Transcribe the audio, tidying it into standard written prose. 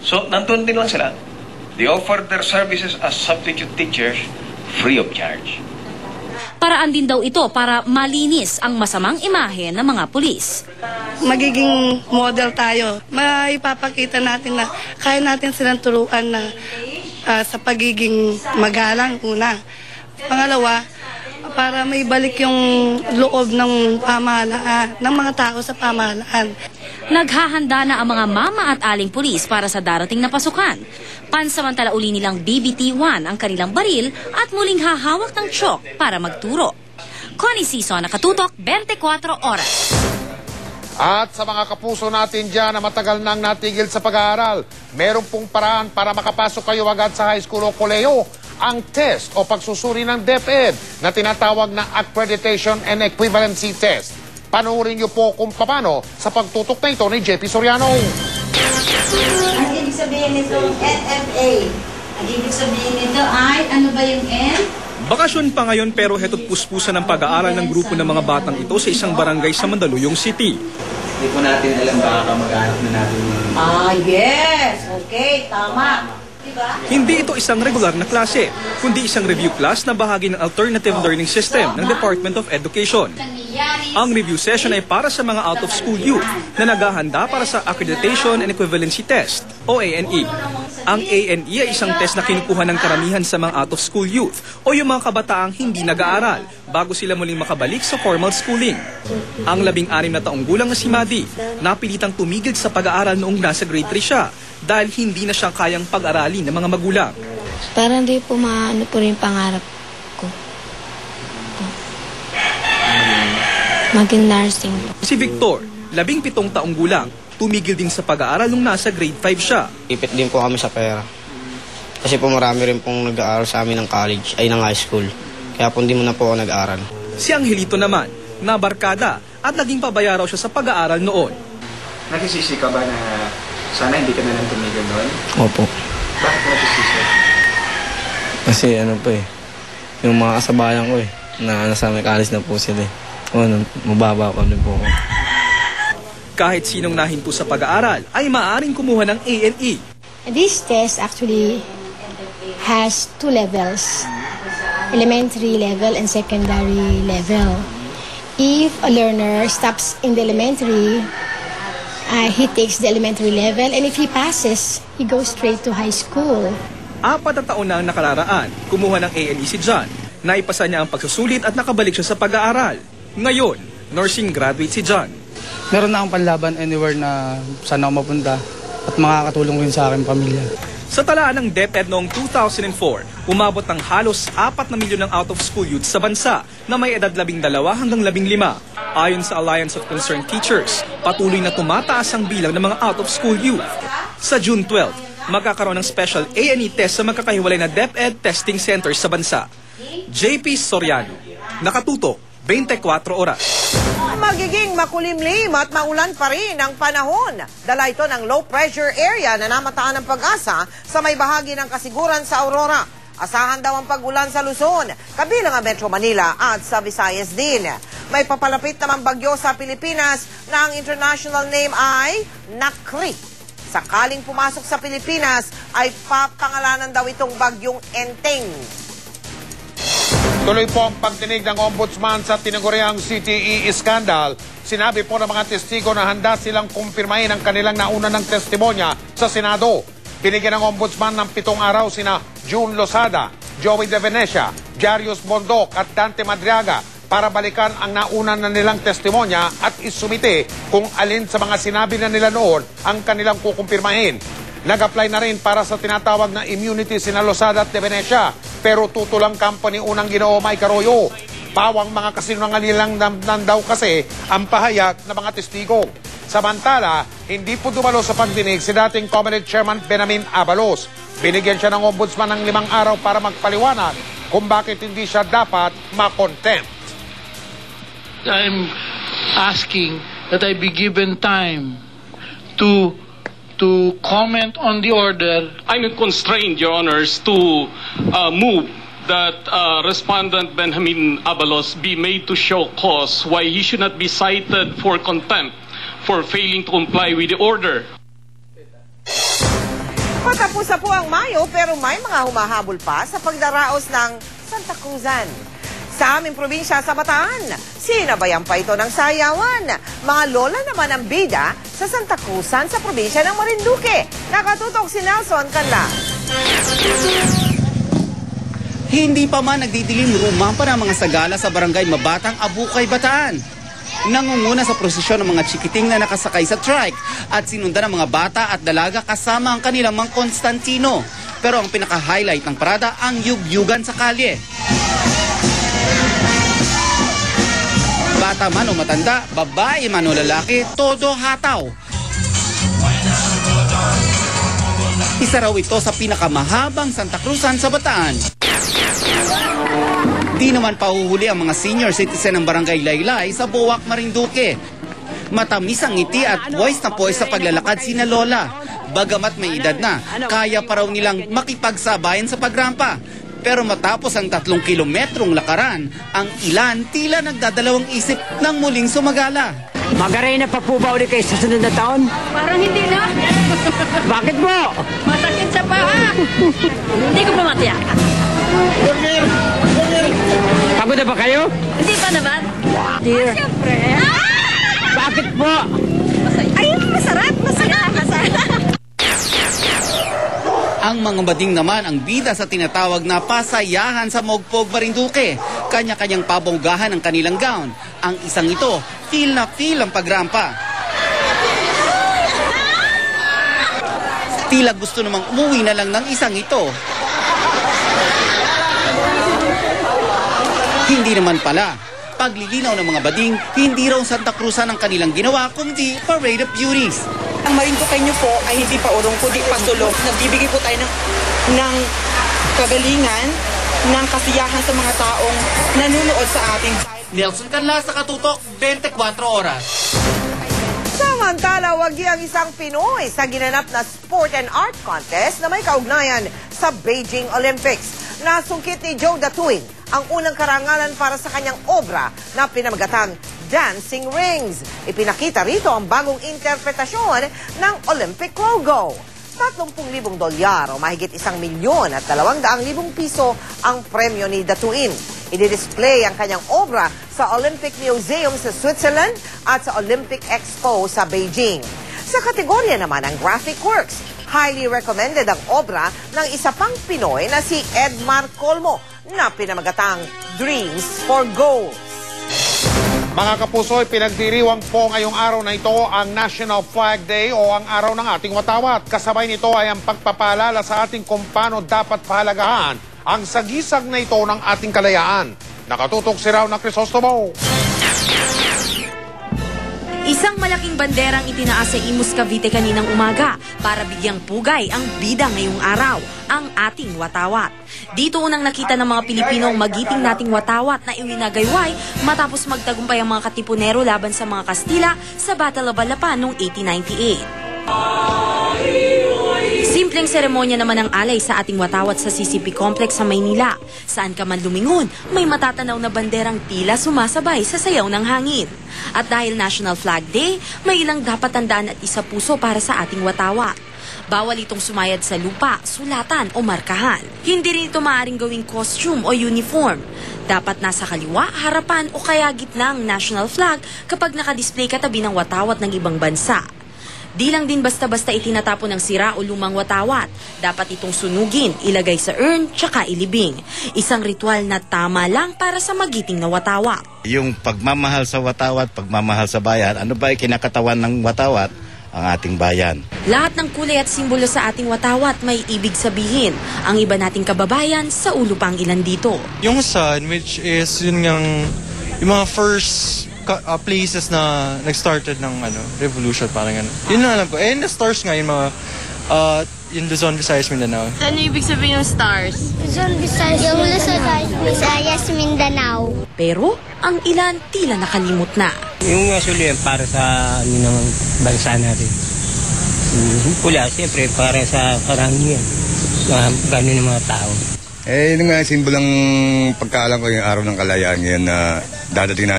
So, nandun din lang sila. They offer their services as substitute teachers free of charge. Paraan din daw ito para malinis ang masamang imahe ng mga pulis. Magiging model tayo. Maipapakita natin na kaya natin silang turuan na sa pagiging magalang una. Pangalawa, para may balik yung loob ng pamahalaan, ng mga tao sa pamahalaan. Naghahanda na ang mga mama at aling pulis para sa darating na pasukan. Pansamantala uli nilang BBT-1 ang kanilang baril at muling hahawak ng tsyok para magturo. Connie Sison, Nakatutok, 24 Oras. At sa mga kapuso natin dyan na matagal nang natigil sa pag-aaral, meron pong paraan para makapasok kayo agad sa high school o kolehiyo. Ang test o pagsusuri ng DepEd na tinatawag na Accreditation and Equivalency Test. Panoorin niyo po kung paano sa pagtutok na ito ni JP Soriano. Ang ibig sabihin nito, NFA. Ang ibig sabihin nito ay, ano ba yung N? Bakasyon pa ngayon pero heto't puspusan ng pag-aaral ng grupo ng mga batang ito sa isang barangay sa Mandaluyong City. Hindi po natin alam baka kamag-anak na natin. Yes! Okay, tama. Diba? Hindi ito isang regular na klase, kundi isang review class na bahagi ng alternative learning system ng Department of Education. Ang review session ay para sa mga out-of-school youth na naghahanda para sa Accreditation and Equivalency Test o ANE. Ang ANE ay isang test na kinukuha ng karamihan sa mga out-of-school youth o yung mga kabataang hindi nag-aaral bago sila muling makabalik sa formal schooling. Ang 16 na taong gulang na si Madi, napilitang tumigil sa pag-aaral noong nasa grade 3 siya dahil hindi na siya kayang pag-aralin ng mga magulang. Parang di po maano po rin pangarap ko. Maging nursing. Si Victor, 17 taong gulang, tumigil din sa pag-aaral nung nasa grade 5 siya. Ipit din po kami sa pera. Kasi po marami rin pong nag-aaral sa amin ng college, ay ng high school. Kaya po hindi mo na po ako nag-aaral. Si Angelito naman, nabarkada at naging pabaya raw siya sa pag-aaral noon. Nagsisisi ka ba na sana hindi ka na lang tumigil doon? Opo. Bakit nagsisisi? Kasi ano po yung mga kasabayan ko na nasa college na po sila mababa pa din po ako. Kahit sinong nahinto sa pag-aaral ay maaaring kumuha ng ANE. This test actually has 2 levels, elementary level and secondary level. If a learner stops in the elementary, he takes the elementary level, and if he passes, he goes straight to high school. 4 na taon na ang nakararaan, kumuha ng ANE si John. Naipasa niya ang pagsusulit at nakabalik siya sa pag-aaral. Ngayon, nursing graduate si John. Meron na akong panlaban anywhere na saan ako mapunta at makakatulong rin sa aking pamilya. Sa talaan ng DepEd noong 2004, umabot ng halos 4 na milyon ng out-of-school youth sa bansa na may edad 12 hanggang 15. Ayon sa Alliance of Concerned Teachers, patuloy na tumataas ang bilang ng mga out-of-school youth. Sa June 12, magkakaroon ng special ANE test sa magkakahiwalay na DepEd testing centers sa bansa. JP Soriano, Nakatutok, 24 Oras. Magiging makulimlim at maulan pa rin ang panahon. Dala ito ng low pressure area na namataan ng Pag-asa sa may bahagi ng Kasiguran sa Aurora. Asahan daw ang pag-ulan sa Luzon, kabilang ang Metro Manila at sa Visayas din. May papalapit naman bagyo sa Pilipinas na ang international name ay Nakri. Sakaling pumasok sa Pilipinas ay papangalanan daw itong bagyong Enteng. Tuloy po ang pagdinig ng ombudsman sa tinaguriang CTE scandal. Sinabi po ng mga testigo na handa silang kumpirmahin ang kanilang nauna ng testimonya sa Senado. Binigyan ng ombudsman ng 7 araw sina June Losada, Joey De Venecia, Jarius Bondoc at Dante Madriaga para balikan ang nauna na nilang testimonya at isumite kung alin sa mga sinabi na nila noon ang kanilang kukumpirmahin. Nag-apply na rin para sa tinatawag na immunity sina Losada at De Venecia, pero tutulang kampo ni unang Ginoo Mike Arroyo. Pawang mga kasinungalingang daw kasi ang pahayag ng mga testigo. Samantala, hindi po dumalo sa pagdinig si dating Comelec Chairman Benamin Abalos. Binigyan siya ng ombudsman ng 5 araw para magpaliwanag kung bakit hindi siya dapat makontempt. I'm asking that I be given time to comment on the order. I'm constrained, Your Honors, to move that Respondent Benjamin Abalos be made to show cause why he should not be cited for contempt for failing to comply with the order. Patapos na po ang Mayo pero may mga humahabol pa sa pagdaraos ng Santa Cruzan. Sa aming probinsya sa Bataan, sinabayan pa ito ng sayawan. Mga lola naman ang bida sa Santa Cruzan sa probinsya ng Marinduque. Nakatutok si Nelson Canla. Hindi pa man nagdidilim rumampa ng mga sagala sa barangay Mabatang, Abukay, Bataan. Nangunguna sa prosesyon ng mga chikiting na nakasakay sa trike at sinundan ng mga bata at dalaga kasama ang kanilang mga Constantino. Pero ang pinaka-highlight ng parada ang yugyugan sa kalye. Bata man o matanda, babae man o lalaki, todo hataw. Isa raw ito sa pinakamahabang Santa Cruzan sa Bataan. Di naman pahuhuli ang mga senior citizen ng Barangay Laylay sa Buwak, Marinduque. Matamis ang ngiti at voice na voice sa paglalakad sina Lola. Bagamat may edad na, kaya pa raw nilang makipagsabayan sa pagrampa. Pero matapos ang 3 kilometrong lakaran, ang ilan tila nagdadalawang isip ng muling sumagala. Magarena pa po ba ulit kayo sa sunod na taon? Parang hindi na. Bakit po? Masakit sa paa. Hindi ko pa matiyak. Pagod na ba kayo? Hindi pa naman. Dear. Siyempre. Bakit po? Ay, masarap. Masarap. Ang mga bading naman ang bida sa tinatawag na pasayahan sa Mogpog, Marinduque. Kanya-kanyang pabonggahan ang kanilang gown. Ang isang ito, feel na feel ang pagrampa. Tila gusto namang umuwi na lang ng isang ito. Hindi naman pala. Paglilinaw ng mga bading, hindi raw Santa Cruzan ang kanilang ginawa, kundi Parade of Beauties. Ang Marinduque nyo po ay hindi pa urong, kundi pasulong. Nagbibigay po tayo ng kagalingan, ng kasiyahan sa mga taong nanunood sa ating. Nelson Canla sa Katutok, 24 Oras. Samantala, wagi ang isang Pinoy sa ginanap na sport and art contest na may kaugnayan sa Beijing Olympics. Nasungkit ni Joe Datuin ang unang karangalan para sa kanyang obra na pinamagatang Dancing Rings. Ipinakita rito ang bagong interpretasyon ng Olympic logo. 30,000 dolyar o mahigit 1,200,000 piso ang premyo ni Datuin. I-display ang kanyang obra sa Olympic Museum sa Switzerland at sa Olympic Expo sa Beijing. Sa kategorya naman ng graphic works, highly recommended ang obra ng isa pang Pinoy na si Edmar Colmo na pinamagatang Dreams for Goals. Mga kapuso'y pinagdiriwang po ngayong araw na ito ang National Flag Day o ang araw ng ating watawat. Kasabay nito ay ang pagpapaalala sa ating kung paano dapat pahalagahan ang sagisag na ito ng ating kalayaan. Nakatutok si Rauna Crisostomo. Isang malaking banderang itinaas sa Imus, Cavite kaninang umaga para bigyang pugay ang bida ngayong araw, ang ating watawat. Dito unang nakita ng mga Pilipinong magiting nating watawat na iwinagayway matapos magtagumpay ang mga Katipunero laban sa mga Kastila sa Battle of Balapan noong 1898. Simpleng seremonya naman ang alay sa ating watawat sa CCP Complex sa Maynila. Saan ka man lumingon, may matatanaw na banderang tila sumasabay sa sayaw ng hangin. At dahil National Flag Day, may ilang dapat tandaan at isa puso para sa ating watawat. Bawal itong sumayad sa lupa, sulatan o markahan. Hindi rin ito maaaring gawing costume o uniform. Dapat nasa kaliwa, harapan o kaya gitna ang national flag kapag nakadisplay katabi ng watawat ng ibang bansa. Di lang din basta-basta itinatapon ng sira o lumang watawat. Dapat itong sunugin, ilagay sa urn, tsaka ilibing. Isang ritual na tama lang para sa magiting na watawat. Yung pagmamahal sa watawat, pagmamahal sa bayan, ano ba ay kinakatawan ng watawat? Ang ating bayan. Lahat ng kulay at simbolo sa ating watawat may ibig sabihin. Ang iba nating kababayan, sa ulo pa ang ilan dito. Yung sun, which is yung mga first places na nag-started ng revolution, parang gano'n. Yun lang alam ko. And the stars nga, yung mga Luzon, Visayas, Mindanao. Ano ibig sabihin ng stars? Luzon, Visayas, Mindanao. Pero ang ilan tila nakalimot na. Yung azul yan para sa ng bansa natin. Pula, siyempre, para sa karangian. Gano'n ng mga tao. Yun nga, simbolang pagkaalam ko yung araw ng kalayaan ngayon na dadating